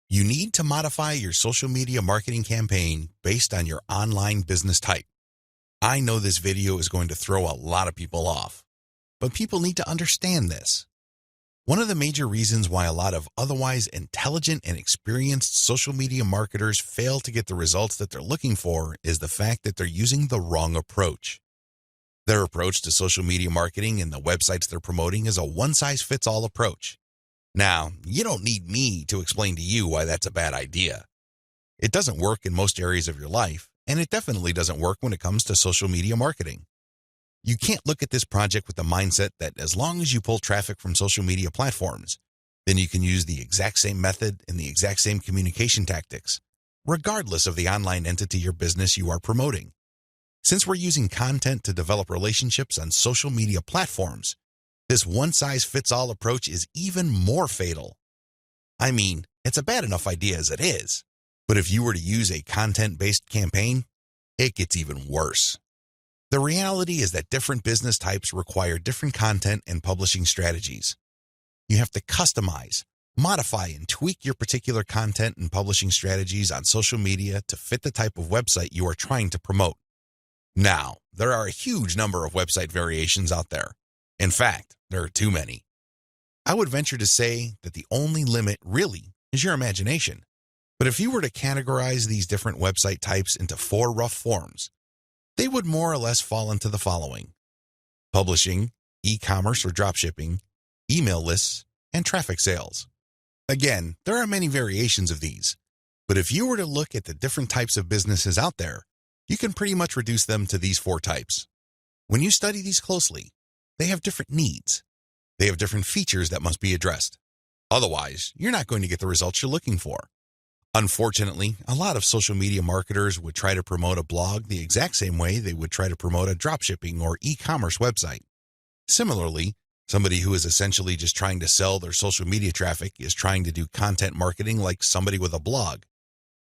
You need to modify your social media marketing campaign based on your online business type. I know this video is going to throw a lot of people off, but people need to understand this. One of the major reasons why a lot of otherwise intelligent and experienced social media marketers fail to get the results that they're looking for is the fact that they're using the wrong approach. Their approach to social media marketing and the websites they're promoting is a one-size-fits-all approach. Now, you don't need me to explain to you why that's a bad idea. It doesn't work in most areas of your life, and it definitely doesn't work when it comes to social media marketing. You can't look at this project with the mindset that as long as you pull traffic from social media platforms, then you can use the exact same method and the exact same communication tactics, regardless of the online entity or business you are promoting. Since we're using content to develop relationships on social media platforms, this one-size-fits-all approach is even more fatal. I mean, it's a bad enough idea as it is, but if you were to use a content-based campaign, it gets even worse. The reality is that different business types require different content and publishing strategies. You have to customize, modify, and tweak your particular content and publishing strategies on social media to fit the type of website you are trying to promote. Now, there are a huge number of website variations out there. In fact, there are too many. I would venture to say that the only limit really is your imagination. But if you were to categorize these different website types into 4 rough forms, they would more or less fall into the following: publishing, e-commerce or dropshipping, email lists, and traffic sales. Again, there are many variations of these, but if you were to look at the different types of businesses out there, you can pretty much reduce them to these 4 types. When you study these closely, they have different needs. They have different features that must be addressed. Otherwise, you're not going to get the results you're looking for. Unfortunately, a lot of social media marketers would try to promote a blog the exact same way they would try to promote a dropshipping or e-commerce website. Similarly, somebody who is essentially just trying to sell their social media traffic is trying to do content marketing like somebody with a blog.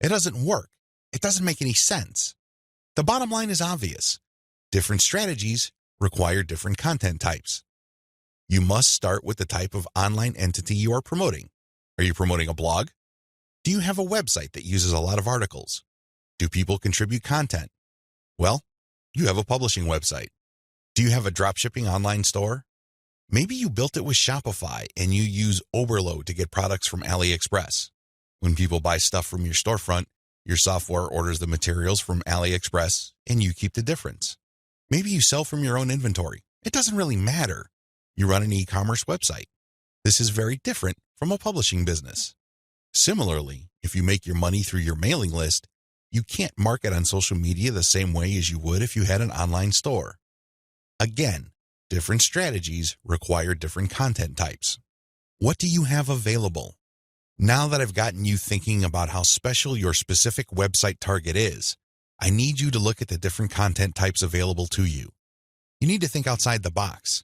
It doesn't work. It doesn't make any sense. The bottom line is obvious. Different strategies require different content types. You must start with the type of online entity you are promoting. Are you promoting a blog? Do you have a website that uses a lot of articles? Do people contribute content? Well, you have a publishing website. Do you have a dropshipping online store? Maybe you built it with Shopify and you use Overload to get products from AliExpress. When people buy stuff from your storefront, your software orders the materials from AliExpress and you keep the difference. Maybe you sell from your own inventory. It doesn't really matter. You run an e-commerce website. This is very different from a publishing business. Similarly, if you make your money through your mailing list, you can't market on social media the same way as you would if you had an online store. Again, different strategies require different content types. What do you have available? Now that I've gotten you thinking about how special your specific website target is, I need you to look at the different content types available to you. You need to think outside the box.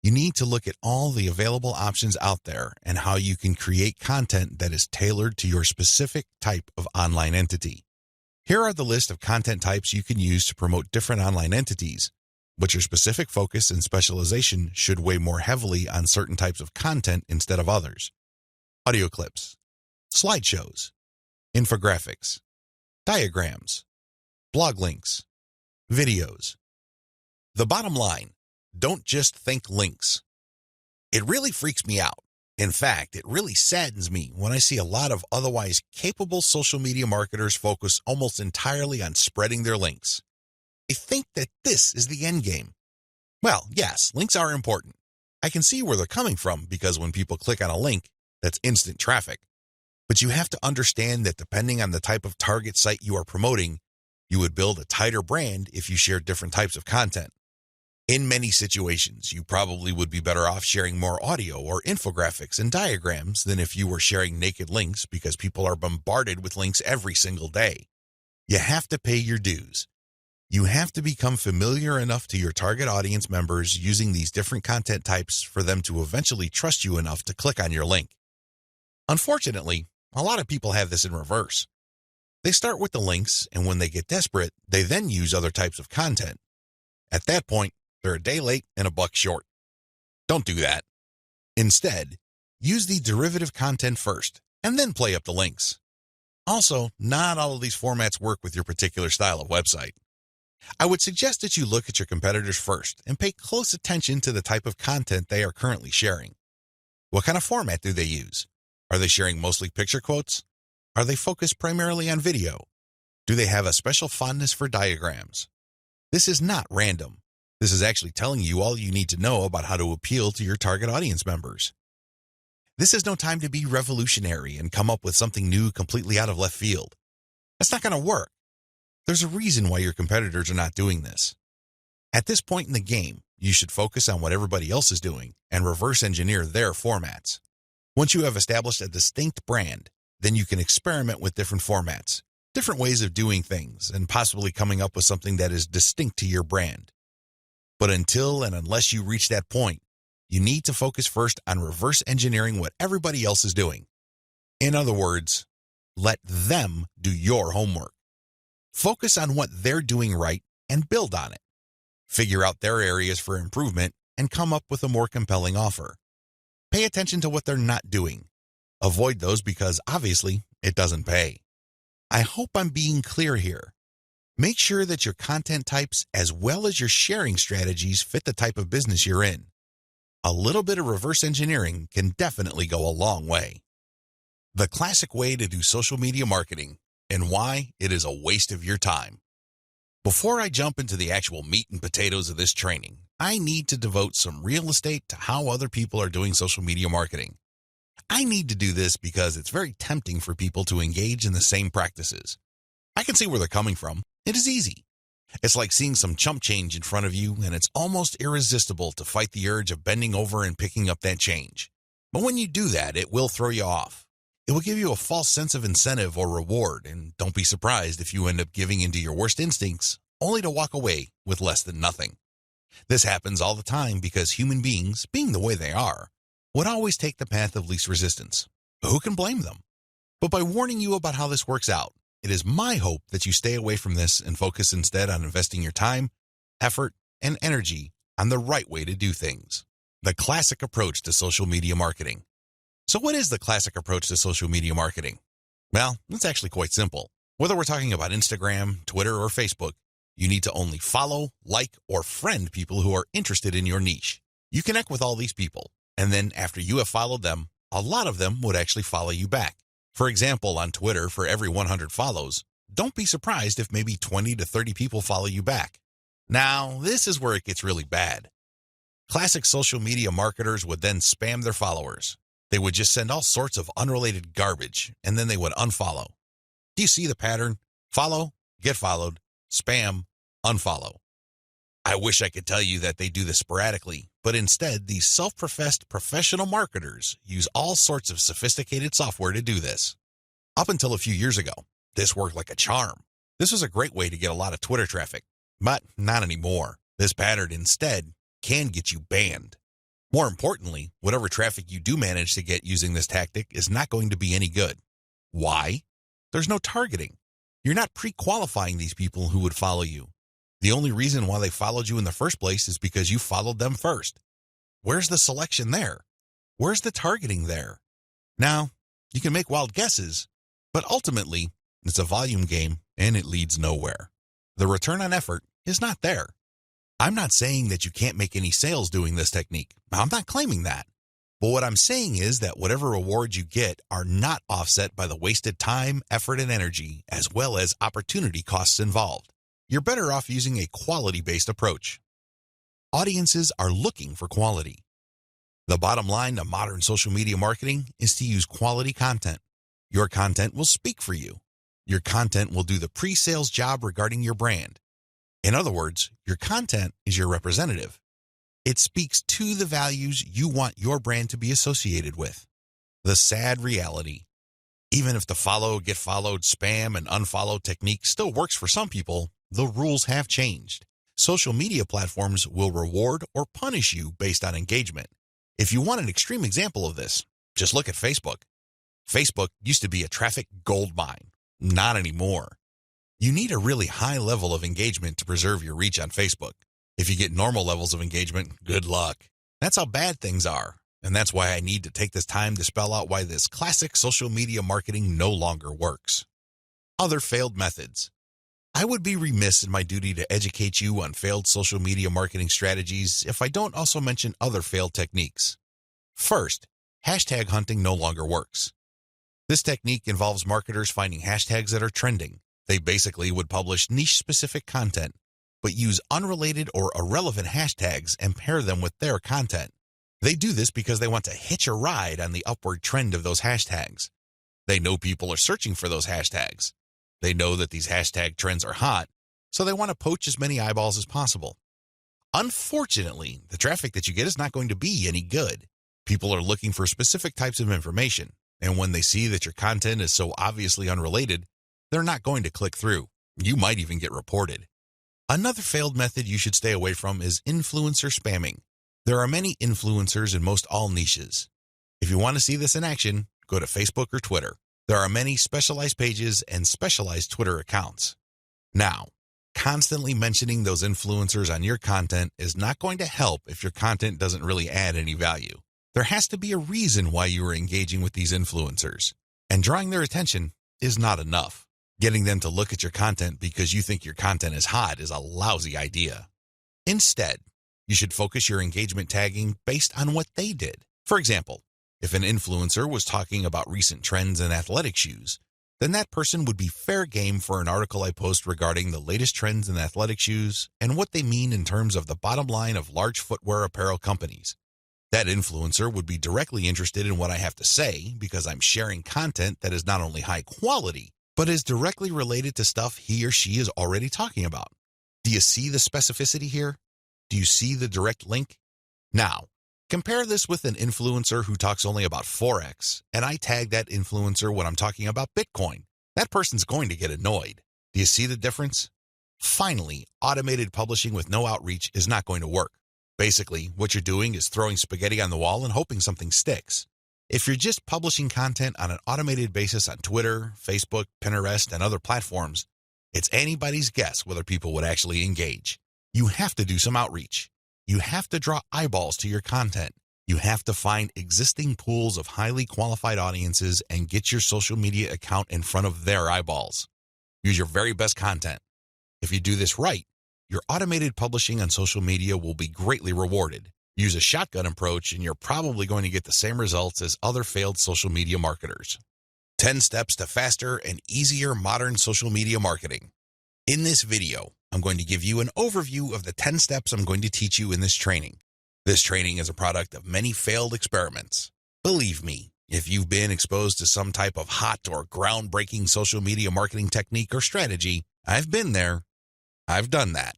You need to look at all the available options out there and how you can create content that is tailored to your specific type of online entity. Here are the list of content types you can use to promote different online entities, but your specific focus and specialization should weigh more heavily on certain types of content instead of others. Audio clips, slideshows, infographics, diagrams, blog links, videos. The bottom line: don't just think links. It really freaks me out. In fact, it really saddens me when I see a lot of otherwise capable social media marketers focus almost entirely on spreading their links. They think that this is the end game. Well, yes, links are important. I can see where they're coming from because when people click on a link, that's instant traffic. But you have to understand that depending on the type of target site you are promoting, you would build a tighter brand if you share different types of content. In many situations, you probably would be better off sharing more audio or infographics and diagrams than if you were sharing naked links because people are bombarded with links every single day. You have to pay your dues. You have to become familiar enough to your target audience members using these different content types for them to eventually trust you enough to click on your link. Unfortunately, a lot of people have this in reverse. They start with the links, and when they get desperate, they then use other types of content. At that point, they're a day late and a buck short. Don't do that. Instead, use the derivative content first and then play up the links. Also, not all of these formats work with your particular style of website. I would suggest that you look at your competitors first and pay close attention to the type of content they are currently sharing. What kind of format do they use? Are they sharing mostly picture quotes? Are they focused primarily on video? Do they have a special fondness for diagrams? This is not random. This is actually telling you all you need to know about how to appeal to your target audience members. This is no time to be revolutionary and come up with something new completely out of left field. That's not going to work. There's a reason why your competitors are not doing this. At this point in the game, you should focus on what everybody else is doing and reverse engineer their formats. Once you have established a distinct brand, then you can experiment with different formats, different ways of doing things, and possibly coming up with something that is distinct to your brand. But until and unless you reach that point, you need to focus first on reverse engineering what everybody else is doing. In other words, let them do your homework. Focus on what they're doing right and build on it. Figure out their areas for improvement and come up with a more compelling offer. Pay attention to what they're not doing. Avoid those because obviously it doesn't pay. I hope I'm being clear here. Make sure that your content types as well as your sharing strategies fit the type of business you're in. A little bit of reverse engineering can definitely go a long way. The classic way to do social media marketing and why it is a waste of your time. Before I jump into the actual meat and potatoes of this training, I need to devote some real estate to how other people are doing social media marketing. I need to do this because it's very tempting for people to engage in the same practices. I can see where they're coming from. It is easy. It's like seeing some chump change in front of you, and it's almost irresistible to fight the urge of bending over and picking up that change. But when you do that, it will throw you off. It will give you a false sense of incentive or reward, and don't be surprised if you end up giving into your worst instincts, only to walk away with less than nothing. This happens all the time because human beings, being the way they are, would always take the path of least resistance. Who can blame them? But by warning you about how this works out, it is my hope that you stay away from this and focus instead on investing your time, effort, and energy on the right way to do things. The classic approach to social media marketing. So what is the classic approach to social media marketing? Well, it's actually quite simple. Whether we're talking about Instagram, Twitter, or Facebook, you need to only follow, like, or friend people who are interested in your niche. You connect with all these people, and then after you have followed them, a lot of them would actually follow you back. For example, on Twitter, for every 100 follows, don't be surprised if maybe 20 to 30 people follow you back. Now, this is where it gets really bad. Classic social media marketers would then spam their followers. They would just send all sorts of unrelated garbage, and then they would unfollow. Do you see the pattern? Follow, get followed, spam, unfollow. I wish I could tell you that they do this sporadically, but instead, these self-professed professional marketers use all sorts of sophisticated software to do this. Up until a few years ago, this worked like a charm. This was a great way to get a lot of Twitter traffic, but not anymore. This pattern instead can get you banned. More importantly, whatever traffic you do manage to get using this tactic is not going to be any good. Why? There's no targeting. You're not pre-qualifying these people who would follow you. The only reason why they followed you in the first place is because you followed them first. Where's the selection there? Where's the targeting there? Now, you can make wild guesses, but ultimately, it's a volume game and it leads nowhere. The return on effort is not there. I'm not saying that you can't make any sales doing this technique. I'm not claiming that. But what I'm saying is that whatever rewards you get are not offset by the wasted time, effort, and energy, as well as opportunity costs involved. You're better off using a quality-based approach. Audiences are looking for quality. The bottom line to modern social media marketing is to use quality content. Your content will speak for you. Your content will do the pre-sales job regarding your brand. In other words, your content is your representative. It speaks to the values you want your brand to be associated with. The sad reality: even if the follow, get followed, spam, and unfollow technique still works for some people, the rules have changed. Social media platforms will reward or punish you based on engagement. If you want an extreme example of this, just look at Facebook. Facebook used to be a traffic goldmine. Not anymore. You need a really high level of engagement to preserve your reach on Facebook. If you get normal levels of engagement, good luck. That's how bad things are. And that's why I need to take this time to spell out why this classic social media marketing no longer works. Other failed methods. I would be remiss in my duty to educate you on failed social media marketing strategies if I don't also mention other failed techniques. First, hashtag hunting no longer works. This technique involves marketers finding hashtags that are trending. They basically would publish niche-specific content, but use unrelated or irrelevant hashtags and pair them with their content. They do this because they want to hitch a ride on the upward trend of those hashtags. They know people are searching for those hashtags. They know that these hashtag trends are hot, so they want to poach as many eyeballs as possible. Unfortunately, the traffic that you get is not going to be any good. People are looking for specific types of information, and when they see that your content is so obviously unrelated, they're not going to click through. You might even get reported. Another failed method you should stay away from is influencer spamming. There are many influencers in most all niches. If you want to see this in action, go to Facebook or Twitter. There are many specialized pages and specialized Twitter accounts. Now, constantly mentioning those influencers on your content is not going to help if your content doesn't really add any value. There has to be a reason why you are engaging with these influencers, and drawing their attention is not enough. Getting them to look at your content because you think your content is hot is a lousy idea. Instead, you should focus your engagement tagging based on what they did. For example, if an influencer was talking about recent trends in athletic shoes, then that person would be fair game for an article I post regarding the latest trends in athletic shoes and what they mean in terms of the bottom line of large footwear apparel companies. That influencer would be directly interested in what I have to say because I'm sharing content that is not only high quality, but is directly related to stuff he or she is already talking about. Do you see the specificity here? Do you see the direct link? Now, compare this with an influencer who talks only about Forex, and I tag that influencer when I'm talking about Bitcoin. That person's going to get annoyed. Do you see the difference? Finally, automated publishing with no outreach is not going to work. Basically, what you're doing is throwing spaghetti on the wall and hoping something sticks. If you're just publishing content on an automated basis on Twitter, Facebook, Pinterest, and other platforms, it's anybody's guess whether people would actually engage. You have to do some outreach. You have to draw eyeballs to your content. You have to find existing pools of highly qualified audiences and get your social media account in front of their eyeballs. Use your very best content. If you do this right, your automated publishing on social media will be greatly rewarded. Use a shotgun approach and you're probably going to get the same results as other failed social media marketers. 10 steps to faster and easier modern social media marketing. In this video, I'm going to give you an overview of the 10 steps I'm going to teach you in this training. This training is a product of many failed experiments. Believe me, if you've been exposed to some type of hot or groundbreaking social media marketing technique or strategy, I've been there. I've done that.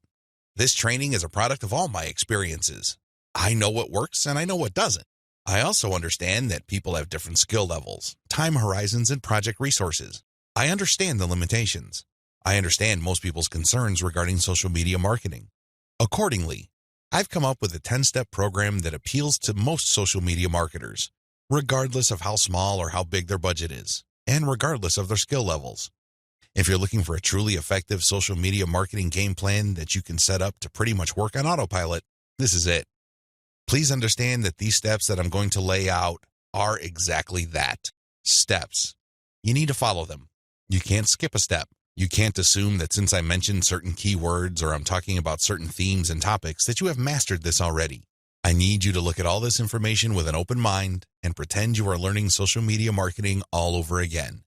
This training is a product of all my experiences. I know what works and I know what doesn't. I also understand that people have different skill levels, time horizons, and project resources. I understand the limitations. I understand most people's concerns regarding social media marketing. Accordingly, I've come up with a 10-step program that appeals to most social media marketers, regardless of how small or how big their budget is, and regardless of their skill levels. If you're looking for a truly effective social media marketing game plan that you can set up to pretty much work on autopilot, this is it. Please understand that these steps that I'm going to lay out are exactly that, steps. You need to follow them. You can't skip a step. You can't assume that since I mentioned certain keywords or I'm talking about certain themes and topics that you have mastered this already. I need you to look at all this information with an open mind and pretend you are learning social media marketing all over again.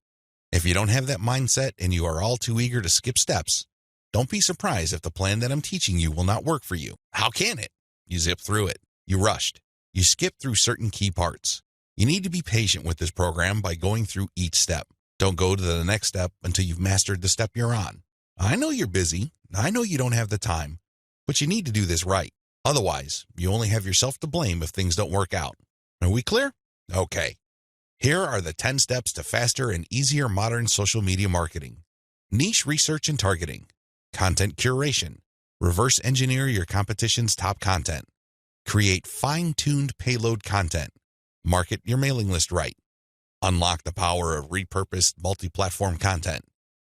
If you don't have that mindset and you are all too eager to skip steps, don't be surprised if the plan that I'm teaching you will not work for you. How can it? You zip through it. You rushed. You skipped through certain key parts. You need to be patient with this program by going through each step. Don't go to the next step until you've mastered the step you're on. I know you're busy. I know you don't have the time, but you need to do this right. Otherwise, you only have yourself to blame if things don't work out. Are we clear? Okay. Here are the 10 steps to faster and easier modern social media marketing. Niche research and targeting. Content curation. Reverse engineer your competition's top content. Create fine-tuned payload content. Market your mailing list right. Unlock the power of repurposed multi-platform content.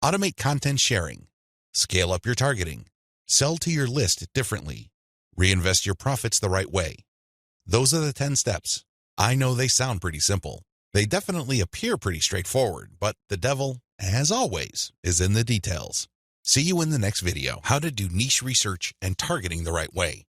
Automate content sharing. Scale up your targeting. Sell to your list differently. Reinvest your profits the right way. Those are the 10 steps. I know they sound pretty simple. They definitely appear pretty straightforward, but the devil, as always, is in the details. See you in the next video, how to do niche research and targeting the right way.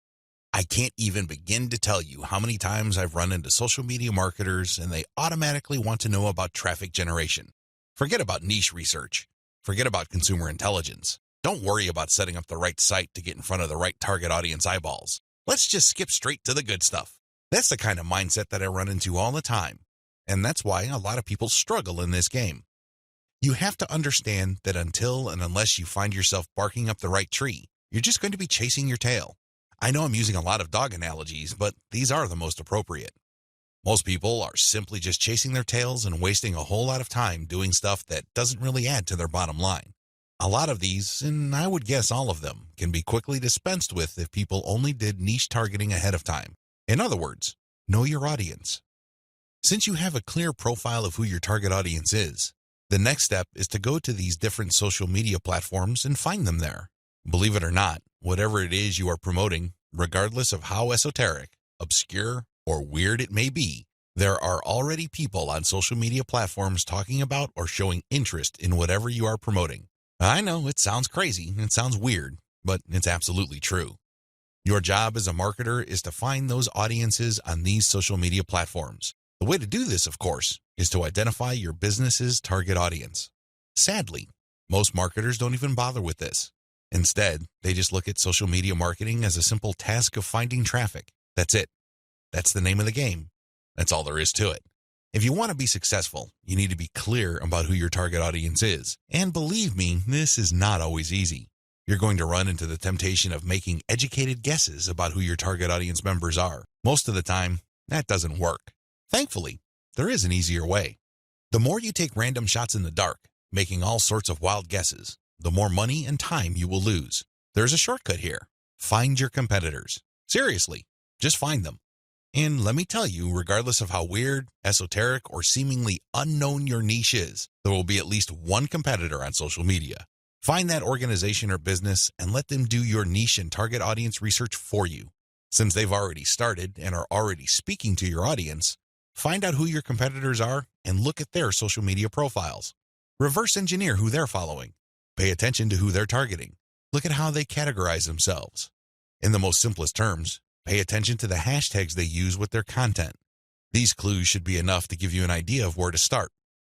I can't even begin to tell you how many times I've run into social media marketers and they automatically want to know about traffic generation. Forget about niche research. Forget about consumer intelligence. Don't worry about setting up the right site to get in front of the right target audience eyeballs. Let's just skip straight to the good stuff. That's the kind of mindset that I run into all the time. And that's why a lot of people struggle in this game. You have to understand that until and unless you find yourself barking up the right tree, you're just going to be chasing your tail. I know I'm using a lot of dog analogies, but these are the most appropriate. Most people are simply just chasing their tails and wasting a whole lot of time doing stuff that doesn't really add to their bottom line. A lot of these, and I would guess all of them, can be quickly dispensed with if people only did niche targeting ahead of time. In other words, know your audience. Since you have a clear profile of who your target audience is, the next step is to go to these different social media platforms and find them there. Believe it or not, whatever it is you are promoting, regardless of how esoteric, obscure, or weird it may be, there are already people on social media platforms talking about or showing interest in whatever you are promoting. I know it sounds crazy, it sounds weird, but it's absolutely true. Your job as a marketer is to find those audiences on these social media platforms. The way to do this, of course, is to identify your business's target audience. Sadly, most marketers don't even bother with this. Instead, they just look at social media marketing as a simple task of finding traffic. That's it. That's the name of the game. That's all there is to it. If you want to be successful, you need to be clear about who your target audience is. And believe me, this is not always easy. You're going to run into the temptation of making educated guesses about who your target audience members are. Most of the time, that doesn't work. Thankfully, there is an easier way. The more you take random shots in the dark, making all sorts of wild guesses, the more money and time you will lose. There's a shortcut here. Find your competitors. Seriously, just find them. And let me tell you, regardless of how weird, esoteric, or seemingly unknown your niche is, there will be at least one competitor on social media. Find that organization or business and let them do your niche and target audience research for you. Since they've already started and are already speaking to your audience, find out who your competitors are and look at their social media profiles. Reverse engineer who they're following. Pay attention to who they're targeting. Look at how they categorize themselves. In the most simplest terms, pay attention to the hashtags they use with their content. These clues should be enough to give you an idea of where to start.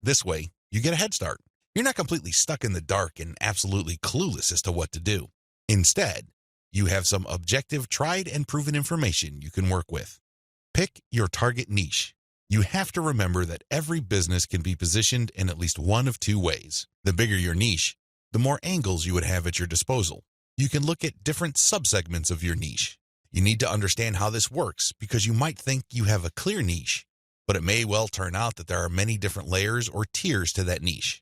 This way, you get a head start. You're not completely stuck in the dark and absolutely clueless as to what to do. Instead, you have some objective, tried and proven information you can work with. Pick your target niche. You have to remember that every business can be positioned in at least one of two ways. The bigger your niche, the more angles you would have at your disposal. You can look at different subsegments of your niche. You need to understand how this works because you might think you have a clear niche, but it may well turn out that there are many different layers or tiers to that niche.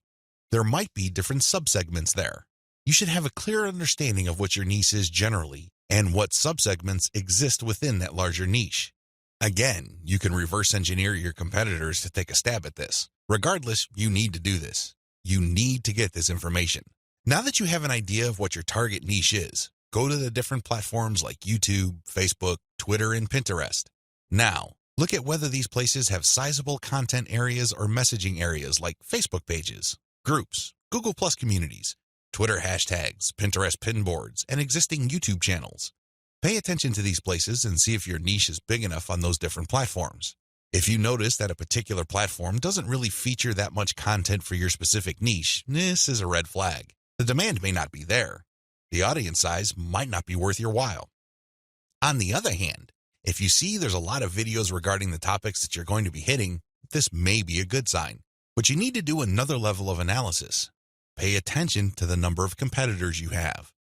There might be different subsegments there. You should have a clear understanding of what your niche is generally and what subsegments exist within that larger niche. Again, you can reverse engineer your competitors to take a stab at this. Regardless, you need to do this. You need to get this information. Now that you have an idea of what your target niche is, go to the different platforms like YouTube, Facebook, Twitter, and Pinterest. Now, look at whether these places have sizable content areas or messaging areas like Facebook pages, groups, Google Plus communities, Twitter hashtags, Pinterest pinboards, and existing YouTube channels. Pay attention to these places and see if your niche is big enough on those different platforms. If you notice that a particular platform doesn't really feature that much content for your specific niche, this is a red flag. The demand may not be there. The audience size might not be worth your while. On the other hand, if you see there's a lot of videos regarding the topics that you're going to be hitting, this may be a good sign. But you need to do another level of analysis. Pay attention to the number of competitors you have.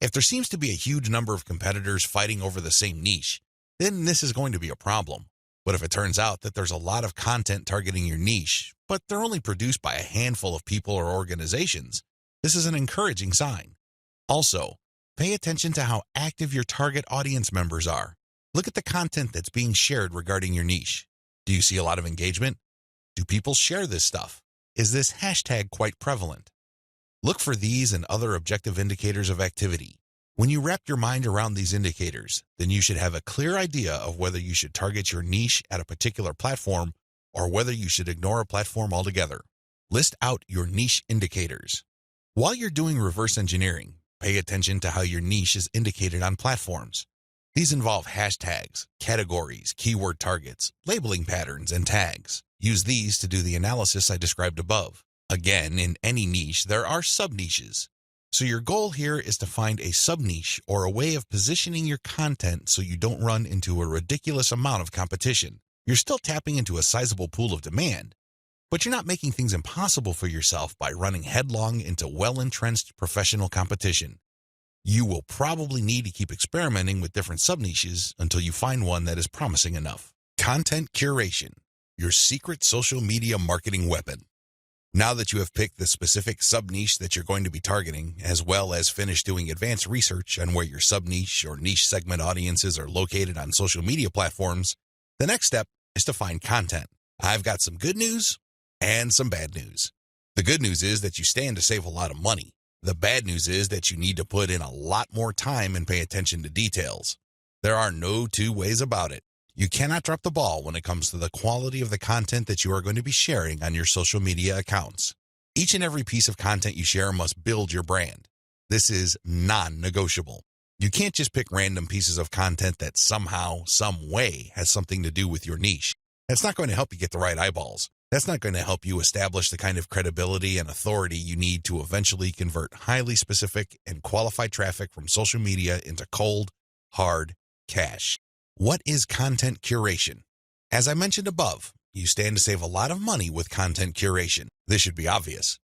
If there seems to be a huge number of competitors fighting over the same niche, then this is going to be a problem. But if it turns out that there's a lot of content targeting your niche, but they're only produced by a handful of people or organizations, this is an encouraging sign. Also, pay attention to how active your target audience members are. Look at the content that's being shared regarding your niche. Do you see a lot of engagement? Do people share this stuff? Is this hashtag quite prevalent? Look for these and other objective indicators of activity. When you wrap your mind around these indicators, then you should have a clear idea of whether you should target your niche at a particular platform or whether you should ignore a platform altogether. List out your niche indicators. While you're doing reverse engineering, pay attention to how your niche is indicated on platforms. These involve hashtags, categories, keyword targets, labeling patterns, and tags. Use these to do the analysis I described above. Again, in any niche, there are sub-niches. So your goal here is to find a sub-niche or a way of positioning your content so you don't run into a ridiculous amount of competition. You're still tapping into a sizable pool of demand, but you're not making things impossible for yourself by running headlong into well-entrenched professional competition. You will probably need to keep experimenting with different sub-niches until you find one that is promising enough. Content curation, your secret social media marketing weapon. Now that you have picked the specific sub-niche that you're going to be targeting, as well as finished doing advanced research on where your sub-niche or niche segment audiences are located on social media platforms, the next step is to find content. I've got some good news and some bad news. The good news is that you stand to save a lot of money. The bad news is that you need to put in a lot more time and pay attention to details. There are no two ways about it. You cannot drop the ball when it comes to the quality of the content that you are going to be sharing on your social media accounts. Each and every piece of content you share must build your brand. This is non-negotiable. You can't just pick random pieces of content that somehow, some way has something to do with your niche. That's not going to help you get the right eyeballs. That's not going to help you establish the kind of credibility and authority you need to eventually convert highly specific and qualified traffic from social media into cold, hard cash. What is content curation? As I mentioned above, you stand to save a lot of money with content curation. This should be obvious.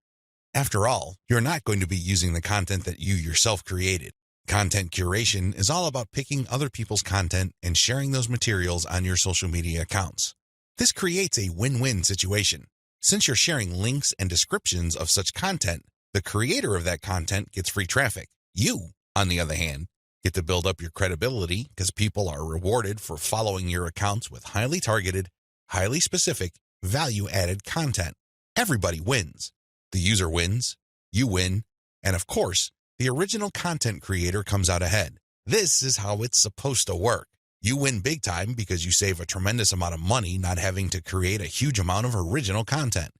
After all, you're not going to be using the content that you yourself created. Content curation is all about picking other people's content and sharing those materials on your social media accounts. This creates a win-win situation. Since you're sharing links and descriptions of such content, the creator of that content gets free traffic. You, on the other hand, get to build up your credibility because people are rewarded for following your accounts with highly targeted, highly specific, value-added content. Everybody wins. The user wins, you win, and of course, the original content creator comes out ahead. This is how it's supposed to work. You win big time because you save a tremendous amount of money not having to create a huge amount of original content.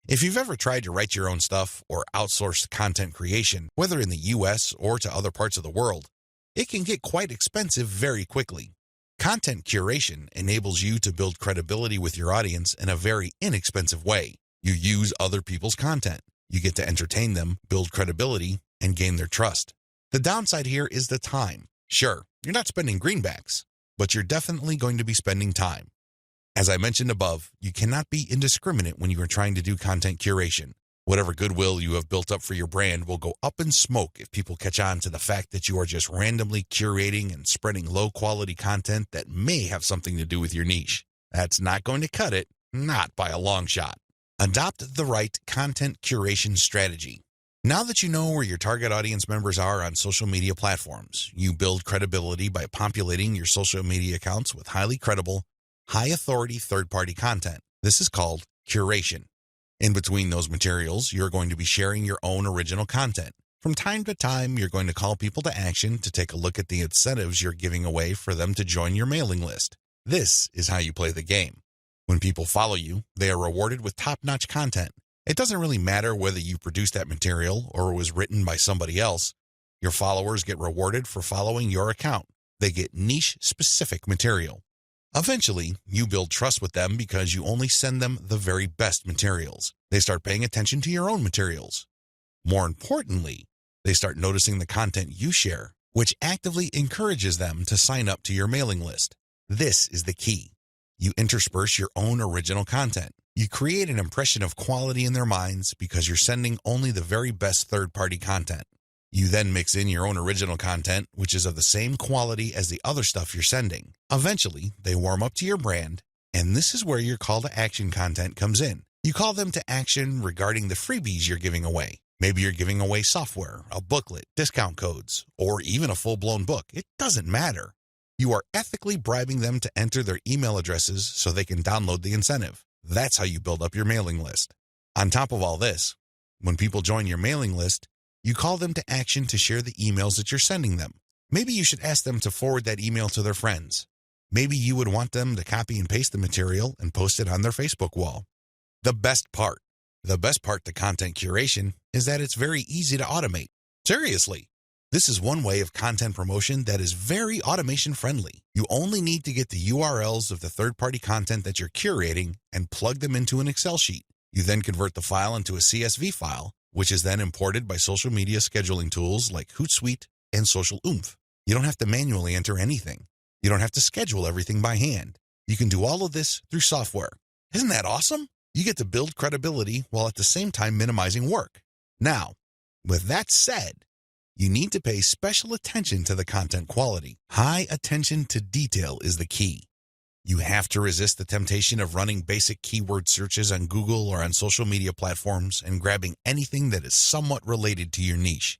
If you've ever tried to write your own stuff or outsource content creation, whether in the US or to other parts of the world, it can get quite expensive very quickly. Content curation enables you to build credibility with your audience in a very inexpensive way. You use other people's content. You get to entertain them, build credibility, and gain their trust. The downside here is the time. Sure, you're not spending greenbacks, but you're definitely going to be spending time. As I mentioned above, you cannot be indiscriminate when you are trying to do content curation. Whatever goodwill you have built up for your brand will go up in smoke if people catch on to the fact that you are just randomly curating and spreading low-quality content that may have something to do with your niche. That's not going to cut it, not by a long shot. Adopt the right content curation strategy. Now that you know where your target audience members are on social media platforms, you build credibility by populating your social media accounts with highly credible, high-authority third-party content. This is called curation. In between those materials, you're going to be sharing your own original content. From time to time, you're going to call people to action to take a look at the incentives you're giving away for them to join your mailing list. This is how you play the game. When people follow you, they are rewarded with top-notch content. It doesn't really matter whether you produced that material or it was written by somebody else. Your followers get rewarded for following your account. They get niche-specific material. Eventually, you build trust with them because you only send them the very best materials. They start paying attention to your own materials. More importantly, they start noticing the content you share, which actively encourages them to sign up to your mailing list. This is the key. You intersperse your own original content. You create an impression of quality in their minds because you're sending only the very best third-party content. You then mix in your own original content, which is of the same quality as the other stuff you're sending. Eventually, they warm up to your brand, and this is where your call to action content comes in. You call them to action regarding the freebies you're giving away. Maybe you're giving away software, a booklet, discount codes, or even a full-blown book. It doesn't matter. You are ethically bribing them to enter their email addresses so they can download the incentive. That's how you build up your mailing list. On top of all this, when people join your mailing list, You call them to action to share the emails that you're sending them. Maybe you should ask them to forward that email to their friends. Maybe you would want them to copy and paste the material and post it on their Facebook wall. The best part to content curation is that it's very easy to automate. Seriously. This is one way of content promotion that is very automation friendly. You only need to get the URLs of the third-party content that you're curating and plug them into an Excel sheet. You then convert the file into a CSV file, which is then imported by social media scheduling tools like Hootsuite and Social Oomph. You don't have to manually enter anything. You don't have to schedule everything by hand. You can do all of this through software. Isn't that awesome? You get to build credibility while at the same time minimizing work. Now, with that said, you need to pay special attention to the content quality. High attention to detail is the key. You have to resist the temptation of running basic keyword searches on Google or on social media platforms and grabbing anything that is somewhat related to your niche.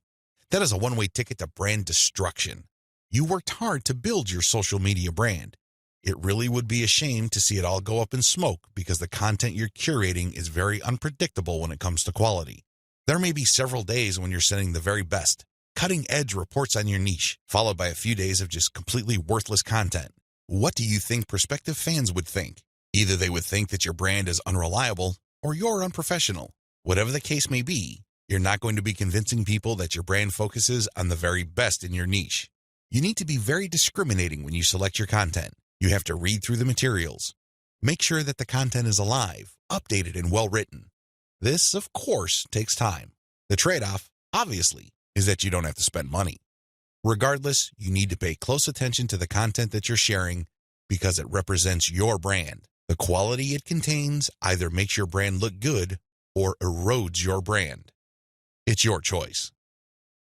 That is a one-way ticket to brand destruction. You worked hard to build your social media brand. It really would be a shame to see it all go up in smoke because the content you're curating is very unpredictable when it comes to quality. There may be several days when you're sending the very best, cutting-edge reports on your niche, followed by a few days of just completely worthless content. What do you think prospective fans would think? Either they would think that your brand is unreliable or you're unprofessional. Whatever the case may be, you're not going to be convincing people that your brand focuses on the very best in your niche. You need to be very discriminating when you select your content. You have to read through the materials. Make sure that the content is alive, updated, and well-written. This, of course, takes time. The trade-off, obviously, is that you don't have to spend money. Regardless, you need to pay close attention to the content that you're sharing because it represents your brand. The quality it contains either makes your brand look good or erodes your brand. It's your choice.